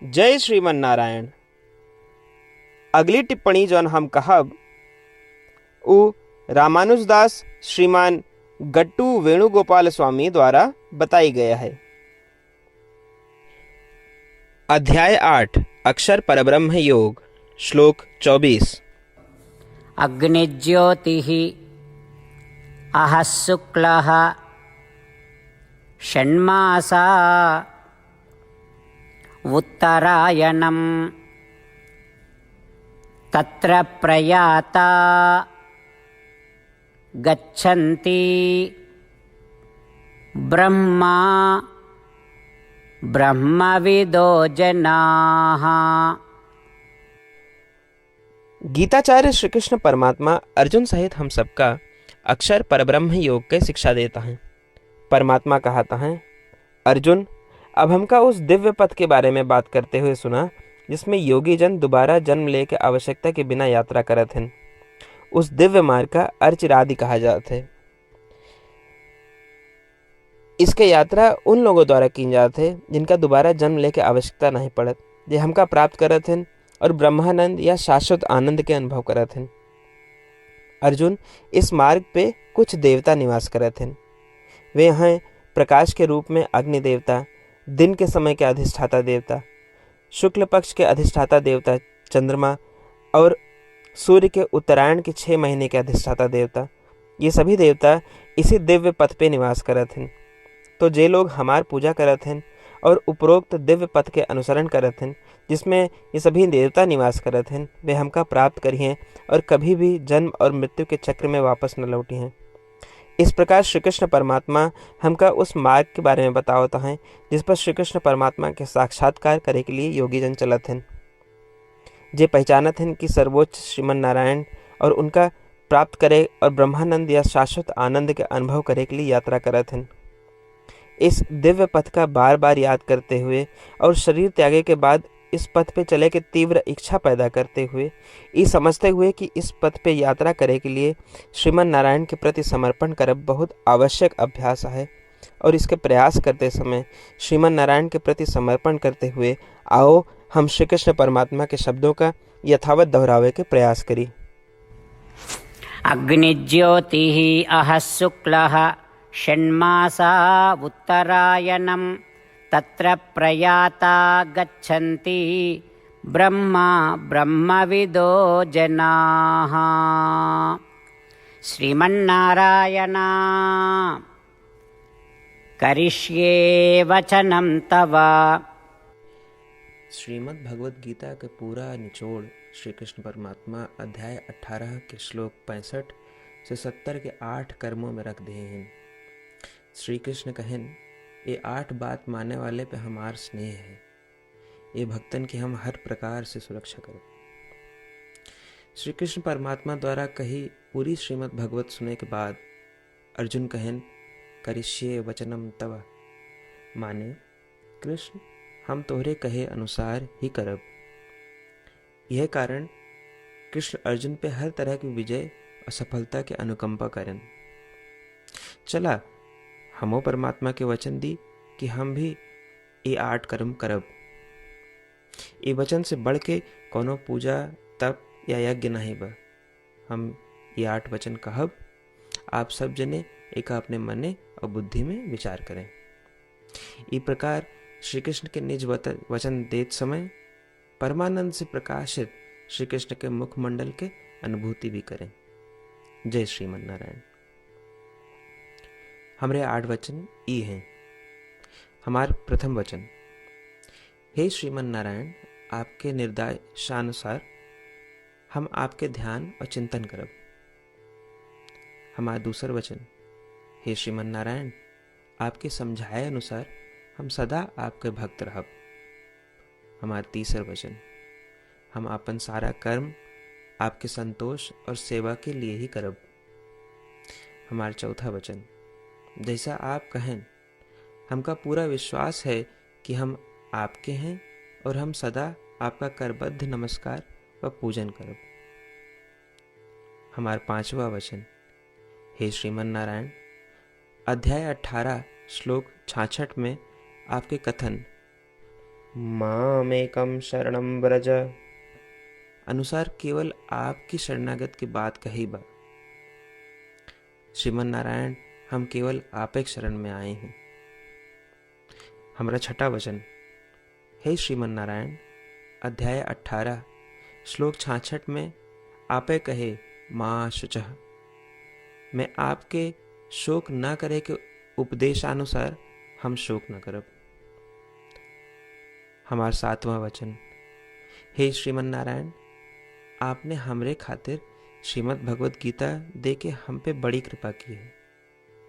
जय श्रीमन नारायण। अगली टिप्पणी जौन हम कहब उ रामानुजदास श्रीमान गट्टू वेणुगोपाल स्वामी द्वारा बताई गया है। अध्याय 8 अक्षर परब्रह्म योग श्लोक 24। अग्निज्योतिः अहः शुक्लः षण्मासा उत्तरायणं तत्र प्रयाता गच्छन्ति ब्रह्मा ब्रह्मविदो जनाः। गीताचार्य श्री कृष्ण परमात्मा अर्जुन सहित हम सबका अक्षर परब्रह्म योग के शिक्षा देता है। परमात्मा कहता है, अर्जुन अब हमका उस दिव्य पथ के बारे में बात करते हुए सुना जिसमें योगी जन दोबारा जन्म ले के आवश्यकता के बिना यात्रा करत हैं। उस दिव्य मार्ग का अर्चिरादि कहा जाता है। इसके यात्रा उन लोगों द्वारा की जाती है जिनका दोबारा जन्म लेके आवश्यकता नहीं पड़त, जे हमका प्राप्त करत हैं और ब्रह्मानंद या शाश्वत आनंद के अनुभव करत हैं। अर्जुन इस मार्ग पे कुछ देवता निवास करत हैं। वे हैं प्रकाश के रूप में अग्नि देवता, दिन के समय के अधिष्ठाता देवता, शुक्ल पक्ष के अधिष्ठाता देवता चंद्रमा और सूर्य के उत्तरायण के 6 महीने के अधिष्ठाता देवता। ये सभी देवता इसी दिव्य पथ पे निवास करत हैं। तो जे लोग हमार पूजा करत हैं और उपरोक्त दिव्य पथ के अनुसरण करत हैं जिसमें ये सभी देवता निवास करत हैं, वे हमका प्राप्त करिए और कभी भी जन्म और मृत्यु के चक्र में वापस न लौटी हैं। इस प्रकार श्री कृष्ण परमात्मा हमका उस मार्ग के बारे में बतावता है जिस पर श्री कृष्ण परमात्मा के साक्षात्कार करे के लिए योगी जन चलत हैं, जे पहचानत हैं कि सर्वोच्च श्रीमन नारायण और उनका प्राप्त करे और ब्रह्मानंद या शाश्वत आनंद के अनुभव करे के लिए यात्रा करत हैं। इस दिव्य पथ का बार बार याद करते हुए और शरीर त्यागे के बाद इस पथ पे चले के तीव्र इच्छा पैदा करते हुए, ये समझते हुए कि इस पथ पे यात्रा करे के लिए श्रीमन नारायण के प्रति समर्पण करब बहुत आवश्यक अभ्यास है और इसके प्रयास करते समय श्रीमन नारायण के प्रति समर्पण करते हुए आओ हम श्री कृष्ण परमात्मा के शब्दों का यथावत दोहरावे के प्रयास करी। अग्निज्योतिः अहः शुक्लः षण्मासा उत्तरायणं तत्र प्रयाता गच्छन्ति ब्रह्मा ब्रह्मविदो जनाः। श्रीमन्नारायण करिष्ये वचनं तव। श्रीमद् भगवद गीता के पूरा निचोड़ श्री कृष्ण परमात्मा अध्याय 18 के श्लोक 65 से 70 के 8 कर्मों में रख दिए हैं। श्री कृष्ण कहें, ये 8 बात मानने वाले पे हमार स्नेह है, ये भक्तन की हम हर प्रकार से सुरक्षा करें। श्री कृष्ण परमात्मा द्वारा कही पूरी श्रीमद् भगवत सुनने के बाद अर्जुन कहें, करिष्ये वचनम तव, माने कृष्ण हम तोहरे कहे अनुसार ही करब। यह कारण कृष्ण अर्जुन पे हर तरह की विजय और सफलता के अनुकंपा करें। चला हमो परमात्मा के वचन दी कि हम भी ये 8 कर्म करब। ये वचन से बढ़ के कोनो पूजा तप या यज्ञ नहीं बा। हम ये 8 वचन कहब, आप सब जने एक अपने मने और बुद्धि में विचार करें। इस प्रकार श्री कृष्ण के निज वचन देत समय परमानंद से प्रकाशित श्री कृष्ण के मुखमंडल के अनुभूति भी करें। जय श्रीमन नारायण। हमारे 8 वचन ई हैं। हमार प्रथम वचन, हे श्रीमन नारायण, आपके निर्देशानुसार हम आपके ध्यान और चिंतन करब। हमारा दूसर वचन, हे श्रीमन नारायण, आपके समझाए अनुसार हम सदा आपके भक्त रहब। हमारा तीसर वचन, हम अपन सारा कर्म आपके संतोष और सेवा के लिए ही करब। हमारा चौथा वचन, जैसा आप कहें हमका पूरा विश्वास है कि हम आपके हैं और हम सदा आपका करबद्ध नमस्कार व पूजन करब। हमारा 5वां वचन, हे श्रीमन नारायण, अध्याय 18 श्लोक 66 में आपके कथन मामेकं शरणं व्रज अनुसार केवल आपकी शरणागत की बात कही बा। श्रीमन नारायण, हम केवल आप एक शरण में आए हैं। हमारा छठा वचन। हे श्रीमन नारायण, अध्याय 18 श्लोक 66 में आपे कहे माँ शुचः, मैं आपके शोक न करे के उपदेशानुसार हम शोक न करब। हमार 7वां वचन। हे श्रीमन नारायण, आपने हमरे खातिर श्रीमद् भगवत गीता दे के हम पे बड़ी कृपा की है।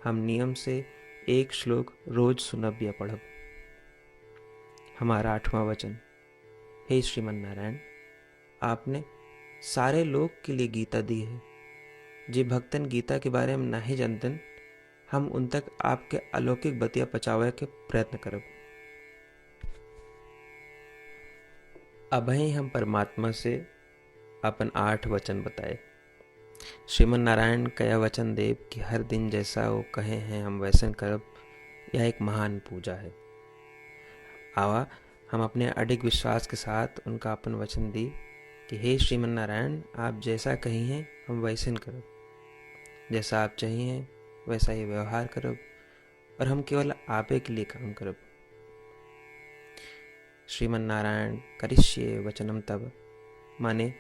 हम नियम से एक श्लोक रोज सुनब या पढ़ब। हमारा 8वां वचन। हे श्रीमन नारायण, आपने सारे लोग के लिए गीता दी है। जे भक्तन गीता के बारे में नहीं जानतन, हम उन तक आपके अलौकिक बतिया पहुंचावे के प्रयत्न करब। अभय हम परमात्मा से अपन 8 वचन बताए। श्रीमन नारायण कया वचन देव कि हर दिन जैसा वो कहे हैं हम वैसन करब, यह एक महान पूजा है। आवा हम अपने अडिग विश्वास के साथ उनका अपन वचन दी कि हे श्रीमन नारायण, आप जैसा कही हैं हम वैसन करब, जैसा आप चाहिए वैसा ही व्यवहार करब, और हम केवल आपे के लिए काम करब। श्रीमन नारायण करिष्ये वचनम तब, माने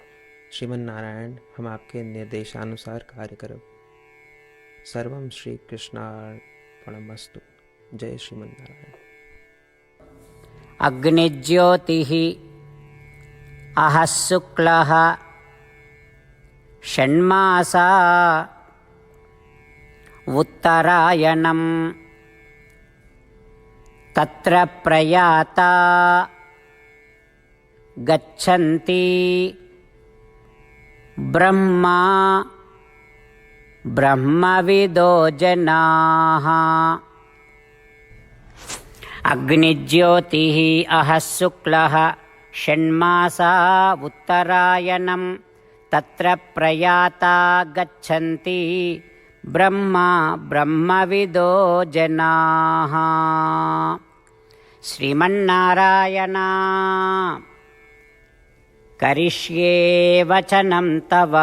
श्रीमन नारायण हम आपके निर्देशानुसार कार्य करब। सर्वम श्री कृष्णार्पणमस्तु। जय श्रीमन नारायण। अग्निज्योतिः अहः शुक्लः षण्मासा उत्तरायणं तत्र प्रयाता गच्छन्ति ब्रह्मा ब्रह्मविदो जनाः। अग्निज्योतिः अहः शुक्लः षण्मासा उत्तरायणं तत्र प्रयाता गच्छन्ति ब्रह्मा ब्रह्मविदो जनाः। श्रीमन्नारायण करिष्ये वचनं तव।